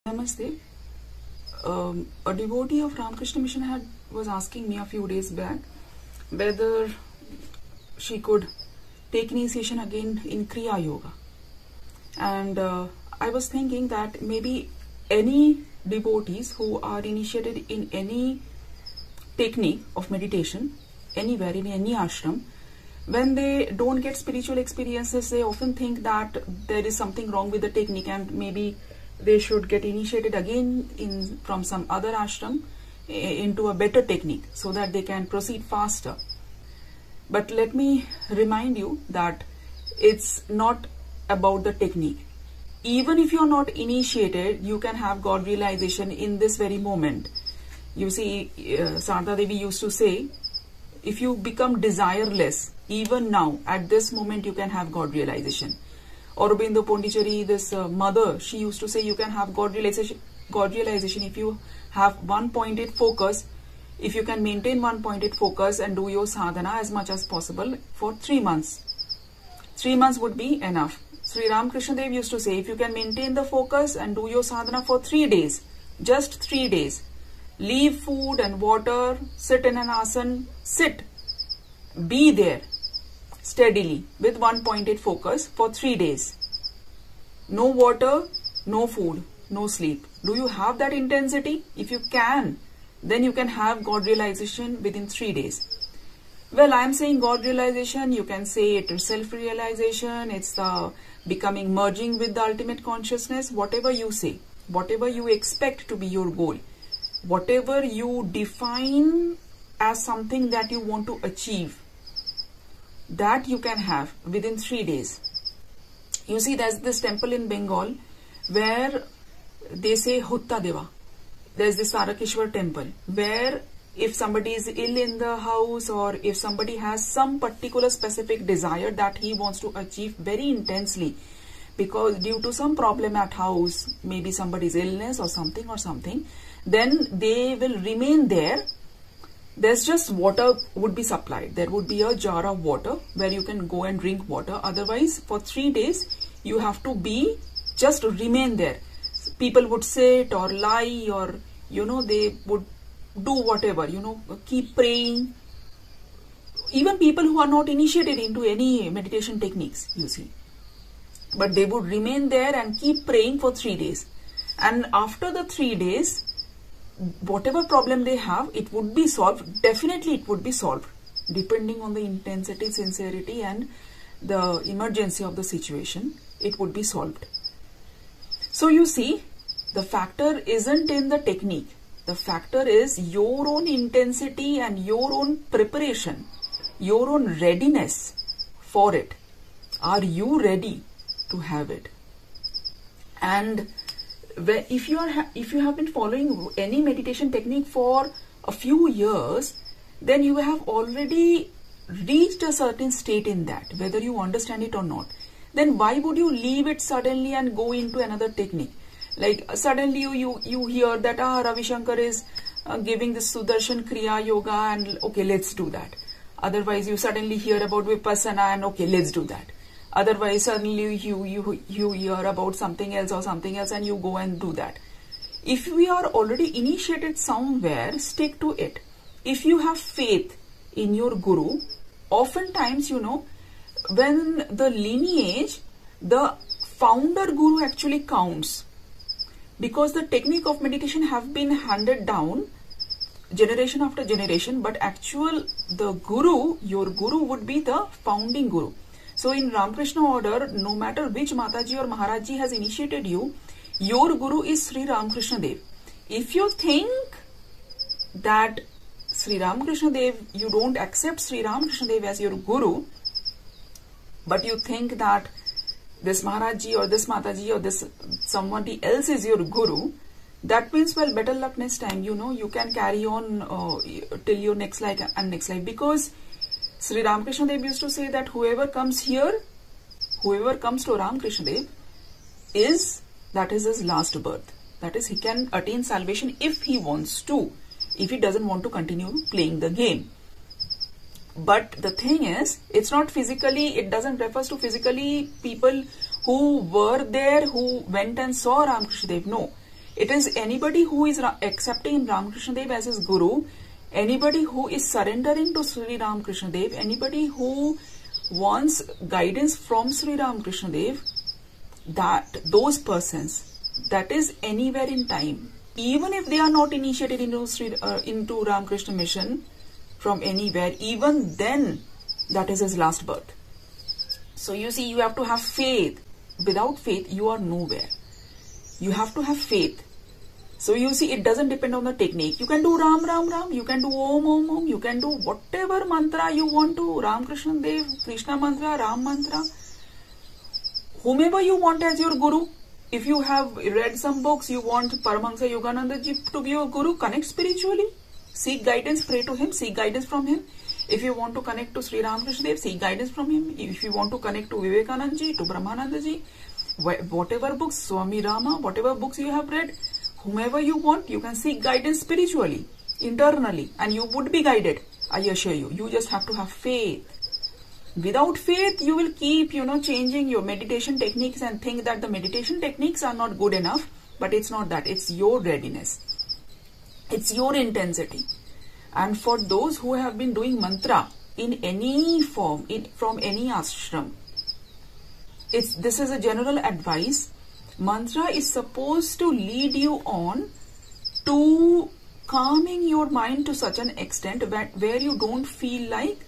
Namaste. A devotee of Ramakrishna Mission was asking me a few days back whether she could take initiation again in Kriya Yoga. And I was thinking that maybe any devotees who are initiated in any technique of meditation, anywhere in any ashram, when they don't get spiritual experiences, they often think that there is something wrong with the technique and maybe they should get initiated again from some other ashram into a better technique so that they can proceed faster. But let me remind you that it's not about the technique. Even if you're not initiated, you can have God realization in this very moment. You see, Sarada Devi used to say, if you become desireless, even now, at this moment, you can have God realization. Aurobindo Pondicherry, this mother, she used to say you can have God realization if you have one pointed focus, if you can maintain one pointed focus and do your sadhana as much as possible for 3 months. 3 months would be enough. Sri Ramakrishna Dev used to say, if you can maintain the focus and do your sadhana for 3 days, just 3 days, leave food and water, sit in an asana, sit, be there steadily with one pointed focus for 3 days. No water, no food, no sleep. Do you have that intensity? If you can, then you can have God realization within 3 days. Well, I am saying God realization, you can say it is self-realization, it's the becoming merging with the ultimate consciousness, whatever you say, whatever you expect to be your goal, whatever you define as something that you want to achieve, that you can have within 3 days. You see, there's this temple in Bengal where they say Hutta Deva. There's this Tarakeshwar temple where if somebody is ill in the house or if somebody has some particular specific desire that he wants to achieve very intensely because due to some problem at house, maybe somebody's illness or something, then they will remain there. There's just water would be supplied. There would be a jar of water where you can go and drink water. Otherwise, for 3 days, you have to just remain there. People would sit or lie or, they would do whatever, keep praying. Even people who are not initiated into any meditation techniques, you see. But they would remain there and keep praying for 3 days. And after the 3 days, whatever problem they have, it would be solved. Definitely it would be solved, depending on the intensity, sincerity and the emergency of the situation, it would be solved. So you see, the factor isn't in the technique. The factor is your own intensity and your own preparation, your own readiness for it. Are you ready to have it? And if you have been following any meditation technique for a few years, then you have already reached a certain state in that, whether you understand it or not. Then why would you leave it suddenly and go into another technique? Like suddenly you hear that Ravi Shankar is giving this Sudarshan Kriya Yoga and okay, let's do that. Otherwise you suddenly hear about Vipassana and okay, let's do that. Otherwise, suddenly you hear about something else and you go and do that. If we are already initiated somewhere, stick to it. If you have faith in your guru, oftentimes, when the lineage, the founder guru actually counts. Because the technique of meditation have been handed down generation after generation, but the guru, your guru would be the founding guru. So in Ramakrishna order, no matter which Mataji or Maharajji has initiated you, your Guru is Sri Ramakrishna Dev. If you think that Sri Ramakrishna Dev, you don't accept Sri Ramakrishna Dev as your Guru, but you think that this Maharajji or this Mataji or this somebody else is your Guru, that means, well, better luck next time. You can carry on till your next life and next life, because Sri Ramakrishna Dev used to say that whoever comes here, whoever comes to Ramakrishna Dev, that is his last birth. That is, he can attain salvation if he wants to, if he doesn't want to continue playing the game. But the thing is, it's not physically, it doesn't refer to physically people who were there, who went and saw Ramakrishna Dev. No, It is anybody who is accepting Ramakrishna Dev as his guru, anybody who is surrendering to Sri Ramakrishna Dev, anybody who wants guidance from Sri Ramakrishna Dev, those persons, that is anywhere in time, even if they are not initiated into Ramakrishna mission from anywhere, even then that is his last birth. So you see, you have to have faith. Without faith, you are nowhere. You have to have faith. So you see, it doesn't depend on the technique. You can do Ram, Ram, Ram. You can do Om, Om, Om. You can do whatever mantra you want to. Ramakrishna Dev, Krishna mantra, Ram mantra. Whomever you want as your guru. If you have read some books, you want Paramahansa Yogananda Ji to be your guru, connect spiritually. Seek guidance, pray to him, seek guidance from him. If you want to connect to Sri Ramakrishna Dev, seek guidance from him. If you want to connect to Vivekananda Ji, to Brahmananda Ji, whatever books, Swami Rama, whatever books you have read, whomever you want, you can seek guidance spiritually, internally, and you would be guided, I assure you. You just have to have faith. Without faith, you will keep, changing your meditation techniques and think that the meditation techniques are not good enough, but it's not that. It's your readiness. It's your intensity. And for those who have been doing mantra in any form, from any ashram, this is a general advice. Mantra is supposed to lead you on to calming your mind to such an extent where you don't feel like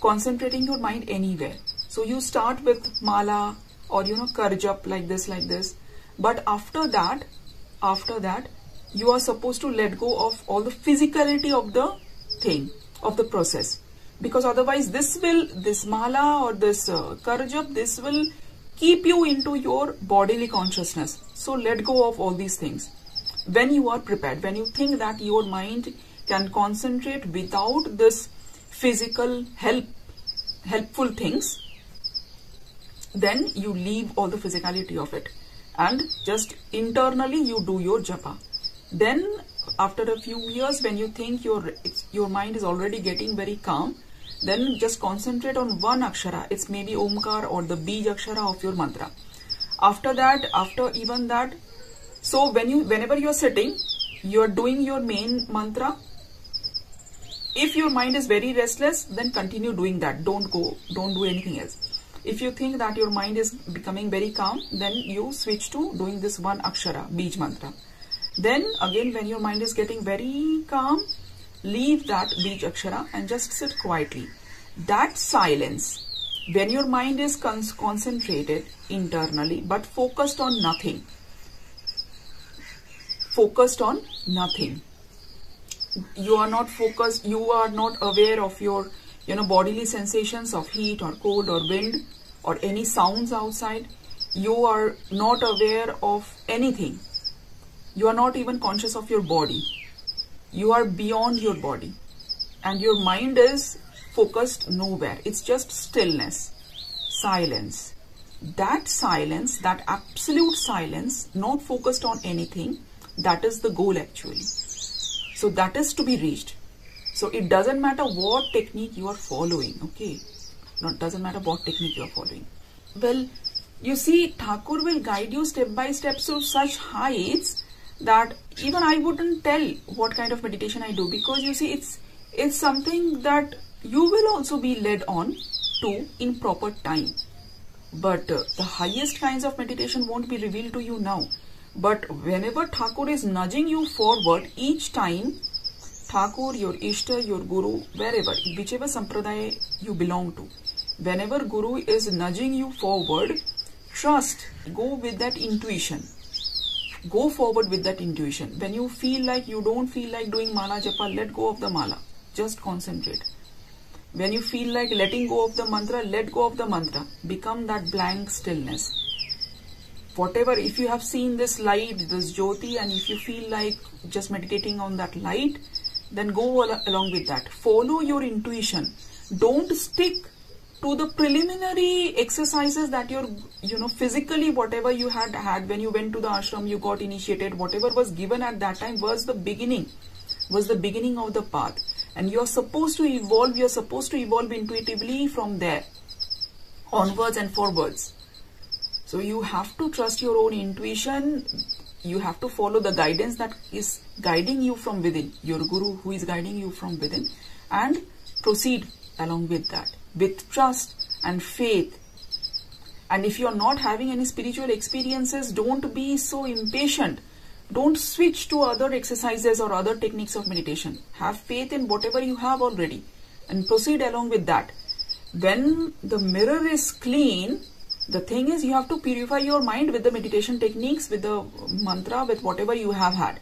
concentrating your mind anywhere. So you start with mala or karjap like this. But after that, you are supposed to let go of all the physicality of the thing, of the process. Because otherwise this mala or this karjap, this will keep you into your bodily consciousness. So let go of all these things. When you are prepared, when you think that your mind can concentrate without this physical helpful things, then you leave all the physicality of it and just internally you do your japa. Then after a few years, when you think your mind is already getting very calm, then just concentrate on one akshara. It's maybe Omkar or the Bij akshara of your mantra. After even that, so whenever you are sitting, you are doing your main mantra. If your mind is very restless, then continue doing that. Don't do anything else. If you think that your mind is becoming very calm, then you switch to doing this one akshara, Bij mantra. Then again, when your mind is getting very calm, leave that Bij akshara and just sit quietly. That silence, when your mind is concentrated internally but focused on nothing, you are not focused, you are not aware of your bodily sensations of heat or cold or wind or any sounds outside. You are not aware of anything. You are not even conscious of your body. You are beyond your body and your mind is focused nowhere. It's just stillness, silence. That silence, that absolute silence, not focused on anything, that is the goal actually. So that is to be reached. So it doesn't matter what technique you are following, okay? It doesn't matter what technique you are following. Well, you see, Thakur will guide you step by step to such heights that even I wouldn't tell what kind of meditation I do, because you see, it's something that you will also be led on to in proper time. But the highest kinds of meditation won't be revealed to you now. But whenever Thakur is nudging you forward, each time, Thakur, your Ishta, your Guru, wherever, whichever sampradaya you belong to, whenever Guru is nudging you forward, trust, go with that intuition. Go forward with that intuition. When you feel like you don't feel like doing mala japa, let go of the mala. Just concentrate. When you feel like letting go of the mantra, let go of the mantra. Become that blank stillness. Whatever, if you have seen this light, this jyoti, and if you feel like just meditating on that light, then go along with that. Follow your intuition. Don't stick to the preliminary exercises that you're, physically whatever you had when you went to the ashram, you got initiated, whatever was given at that time was the beginning of the path. And you're supposed to evolve intuitively from there, onwards and forwards. So you have to trust your own intuition. You have to follow the guidance that is guiding you from within, your guru who is guiding you from within, and proceed along with that, with trust and faith. And if you are not having any spiritual experiences, don't be so impatient. Don't switch to other exercises or other techniques of meditation. Have faith in whatever you have already and proceed along with that. When the mirror is clean, the thing is you have to purify your mind with the meditation techniques, with the mantra, with whatever you have had.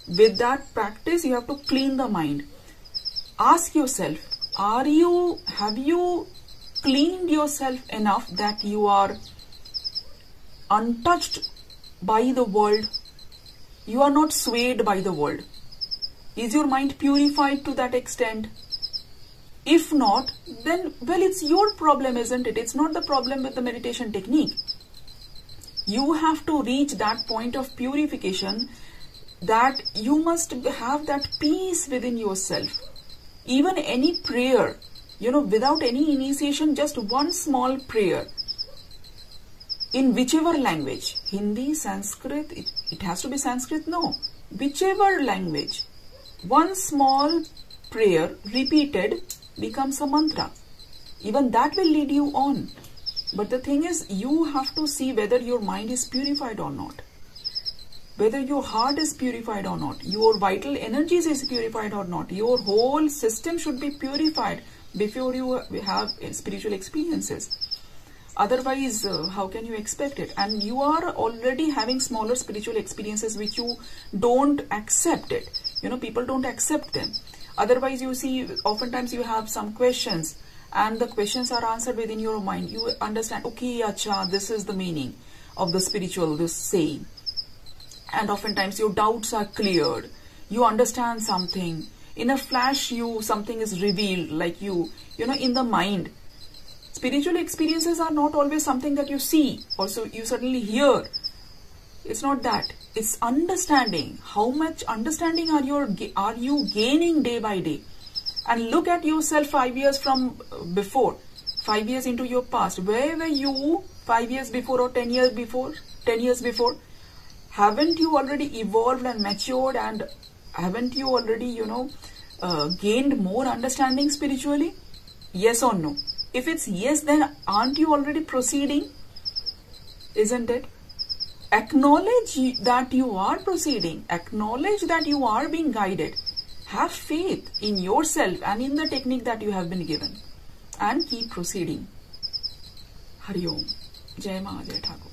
With that practice, you have to clean the mind. Ask yourself, have you cleaned yourself enough that you are untouched by the world? You are not swayed by the world. Is your mind purified to that extent? If not, then, well, it's your problem, isn't it? It's not the problem with the meditation technique. You have to reach that point of purification, that you must have that peace within yourself. Even any prayer, without any initiation, just one small prayer, in whichever language, Hindi, Sanskrit, it has to be Sanskrit, no, whichever language, one small prayer repeated becomes a mantra. Even that will lead you on. But the thing is, you have to see whether your mind is purified or not, whether your heart is purified or not, your vital energies is purified or not. Your whole system should be purified before you have spiritual experiences. Otherwise, how can you expect it? And you are already having smaller spiritual experiences which you don't accept it. People don't accept them. Otherwise, you see, oftentimes you have some questions and the questions are answered within your mind. You understand, okay, acha, this is the meaning of the spiritual, this saying. And oftentimes your doubts are cleared. You understand something. In a flash, something is revealed, like in the mind. Spiritual experiences are not always something that you see, also you certainly hear. It's not that. It's understanding. How much understanding are you gaining day by day? And look at yourself 5 years from before, 5 years into your past. Where were you 5 years before or 10 years before? 10 years before? Haven't you already evolved and matured, and haven't you already, gained more understanding spiritually? Yes or no? If it's yes, then aren't you already proceeding? Isn't it? Acknowledge that you are proceeding. Acknowledge that you are being guided. Have faith in yourself and in the technique that you have been given. And keep proceeding. Hari Om. Jai Ma Jai Thakur.